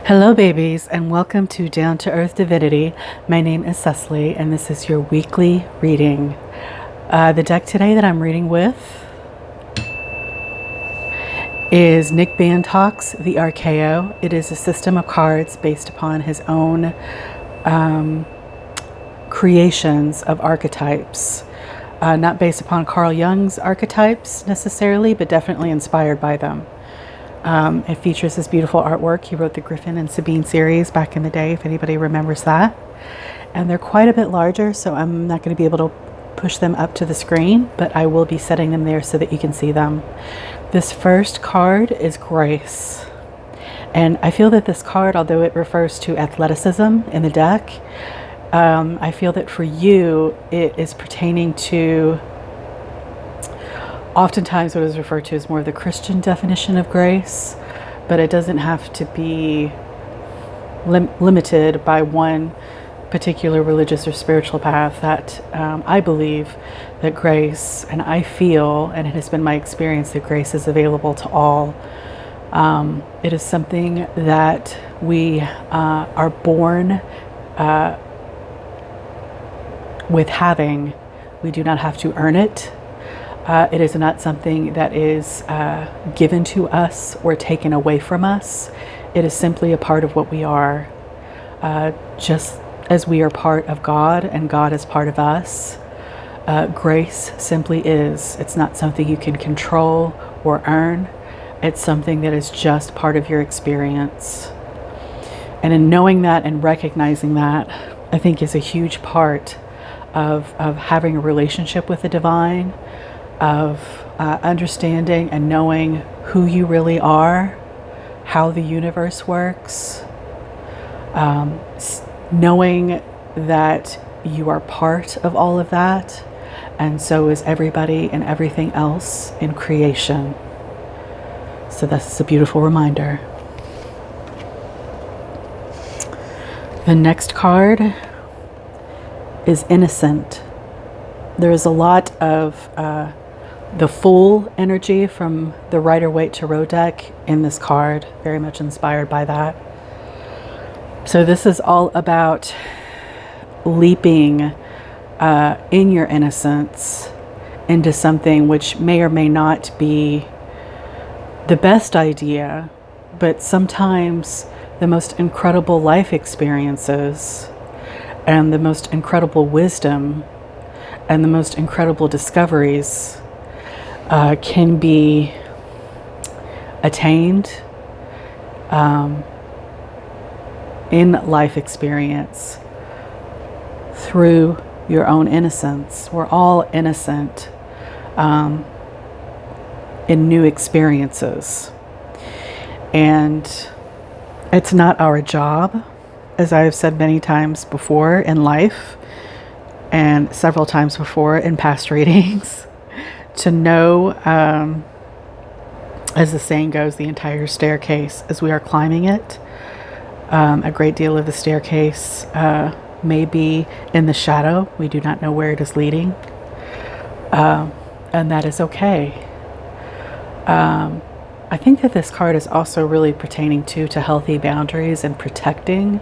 Hello, babies, and welcome to Down to Earth Divinity. My name is Cecily, and this is your weekly reading. The deck today that I'm reading with is Nick Bantock's The Archaeo. It is a system of cards based upon his own creations of archetypes. Not based upon Carl Jung's archetypes necessarily, but definitely inspired by them. It features this beautiful artwork. He wrote the Griffin and Sabine series back in the day, if anybody remembers that. And they're quite a bit larger, so I'm not going to be able to push them up to the screen, but I will be setting them there so that you can see them. This first card is Grace. And I feel that this card, although it refers to athleticism in the deck, I feel that for you, it is pertaining to oftentimes what is referred to as more of the Christian definition of grace, but it doesn't have to be limited by one particular religious or spiritual path. That I believe that grace, and I feel, and it has been my experience, that grace is available to all. It is something that we are born with having. We do not have to earn it. It is not something that is given to us or taken away from us. It is simply a part of what we are. Just as we are part of God and God is part of us, grace simply is. It's not something you can control or earn. It's something that is just part of your experience. And in knowing that and recognizing that, I think is a huge part of having a relationship with the divine, of understanding and knowing who you really are, how the universe works, knowing that you are part of all of that, and so is everybody and everything else in creation. So that's a beautiful reminder. The next card is Innocent. There is a lot of the full energy from the Rider-Waite Tarot deck in this card, very much inspired by that. So this is all about leaping in your innocence into something which may or may not be the best idea, but sometimes the most incredible life experiences and the most incredible wisdom and the most incredible discoveries can be attained in life experience through your own innocence. We're all innocent in new experiences. And it's not our job, as I have said many times before in life and several times before in past readings, to know, as the saying goes, the entire staircase as we are climbing it. A great deal of the staircase may be in the shadow. We do not know where it is leading. And that is okay. I think that this card is also really pertaining to healthy boundaries and protecting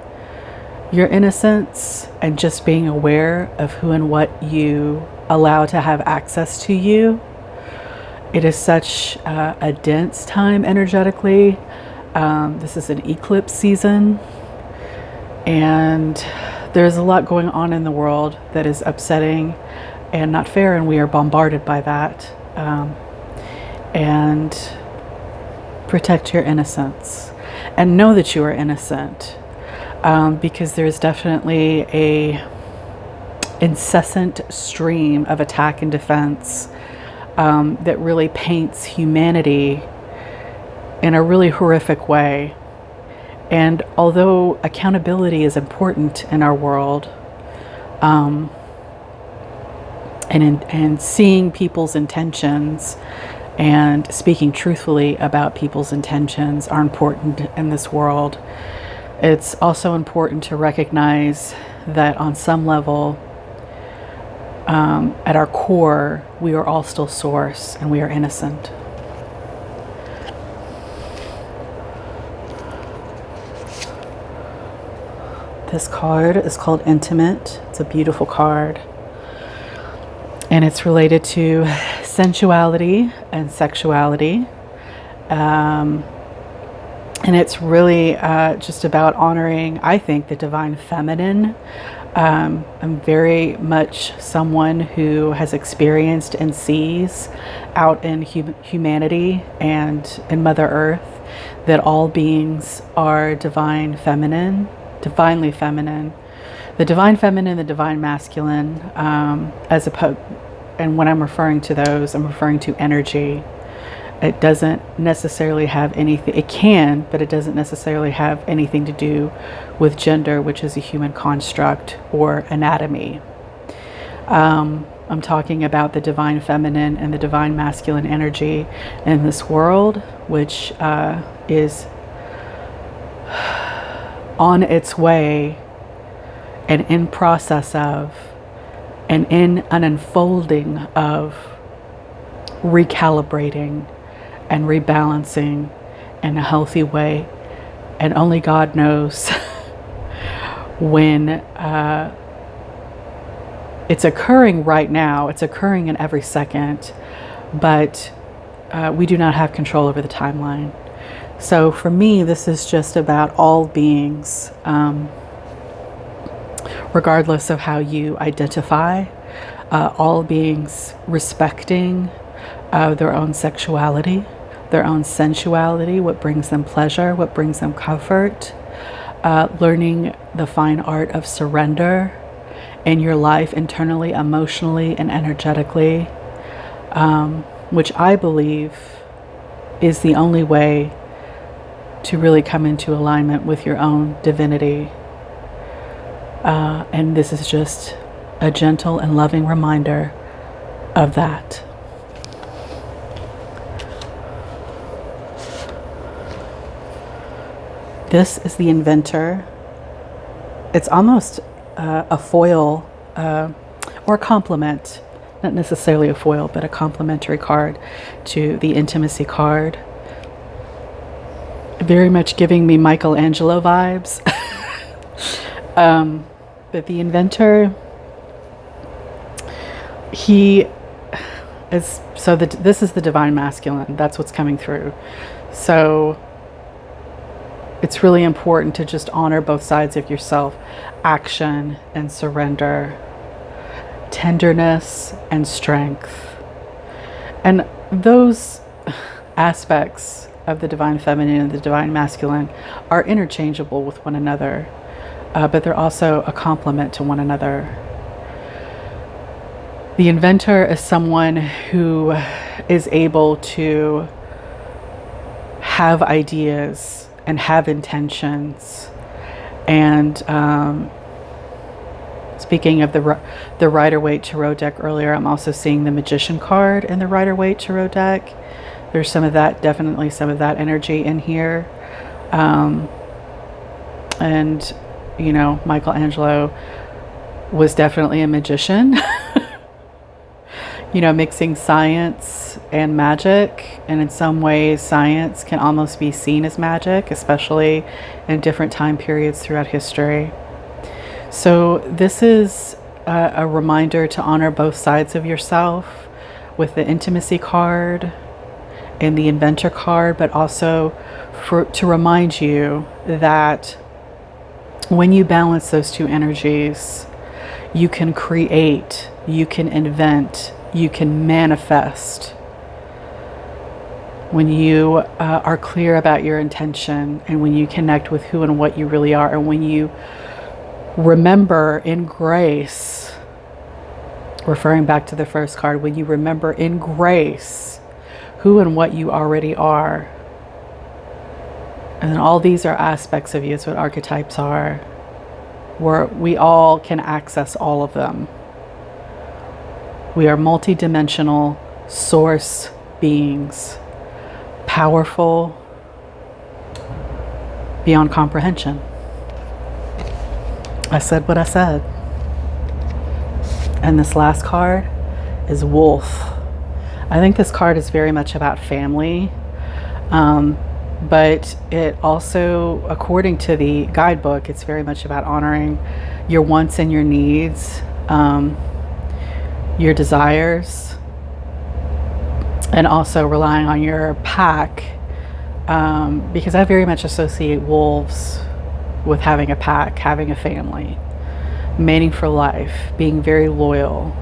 your innocence and just being aware of who and what you allow to have access to you. It is such a dense time energetically. This is an eclipse season, and there's a lot going on in the world that is upsetting and not fair, and we are bombarded by that. And protect your innocence and know that you are innocent, because there's definitely a incessant stream of attack and defense that really paints humanity in a really horrific way. And although accountability is important in our world, and seeing people's intentions and speaking truthfully about people's intentions are important in this world, it's also important to recognize that on some level, at our core, we are all still source and we are innocent. This card is called Intimate. It's a beautiful card. And it's related to sensuality and sexuality. And it's really just about honoring, I think, the divine feminine. I'm very much someone who has experienced and sees out in humanity and in Mother Earth that all beings are divine feminine, divinely feminine. The divine feminine, the divine masculine, and when I'm referring to those, I'm referring to energy. It doesn't necessarily have anything, it can, but it doesn't necessarily have anything to do with gender, which is a human construct or anatomy. I'm talking about the divine feminine and the divine masculine energy in this world, which is on its way and in process of and in an unfolding of recalibrating and rebalancing in a healthy way. And only God knows when it's occurring right now. It's occurring in every second, but we do not have control over the timeline. So for me, this is just about all beings, regardless of how you identify, all beings respecting their own sexuality, their own sensuality, what brings them pleasure, what brings them comfort, learning the fine art of surrender in your life internally, emotionally, and energetically, which I believe is the only way to really come into alignment with your own divinity. And this is just a gentle and loving reminder of that. This is the Inventor. It's almost a foil or a complement, not necessarily a foil, but a complementary card to the Intimacy card. Very much giving me Michelangelo vibes. But the Inventor, he is, so this is the divine masculine. That's what's coming through. So it's really important to just honor both sides of yourself, action and surrender, tenderness and strength. And those aspects of the divine feminine and the divine masculine are interchangeable with one another, but they're also a complement to one another. The Inventor is someone who is able to have ideas and have intentions. And speaking of the Rider-Waite Tarot deck earlier, I'm also seeing the Magician card in the Rider-Waite Tarot deck. There's some of that, definitely some of that energy in here. And, you know, Michelangelo was definitely a magician. You know, mixing science and magic, and in some ways science can almost be seen as magic, especially in different time periods throughout history. So this is a reminder to honor both sides of yourself with the Intimacy card and the Inventor card, but also to remind you that when you balance those two energies, you can create, you can invent, you can manifest. When you are clear about your intention, and when you connect with who and what you really are, and when you remember in grace, referring back to the first card, when you remember in grace who and what you already are. And then all these are aspects of you. It's what archetypes are, where we all can access all of them. We are multidimensional source beings, powerful beyond comprehension. I said what I said. And this last card is Wolf. I think this card is very much about family. but it also, according to the guidebook, it's very much about honoring your wants and your needs, your desires, and also relying on your pack, because I very much associate wolves with having a pack, having a family, mating for life, being very loyal,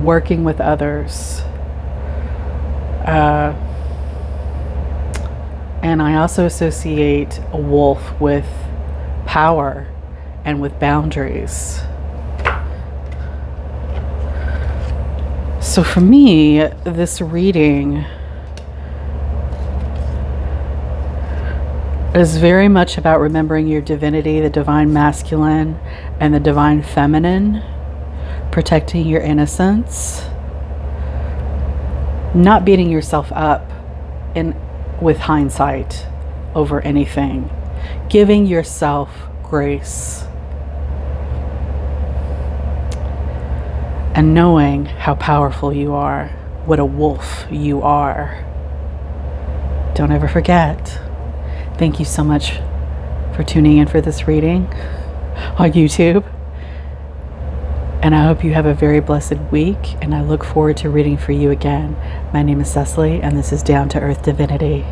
working with others. And I also associate a wolf with power and with boundaries. So for me, this reading is very much about remembering your divinity, the divine masculine and the divine feminine, protecting your innocence, not beating yourself up with hindsight over anything, giving yourself grace, and knowing how powerful you are, what a wolf you are. Don't ever forget. Thank you so much for tuning in for this reading on YouTube. And I hope you have a very blessed week, and I look forward to reading for you again. My name is Cecily, and this is Down to Earth Divinity.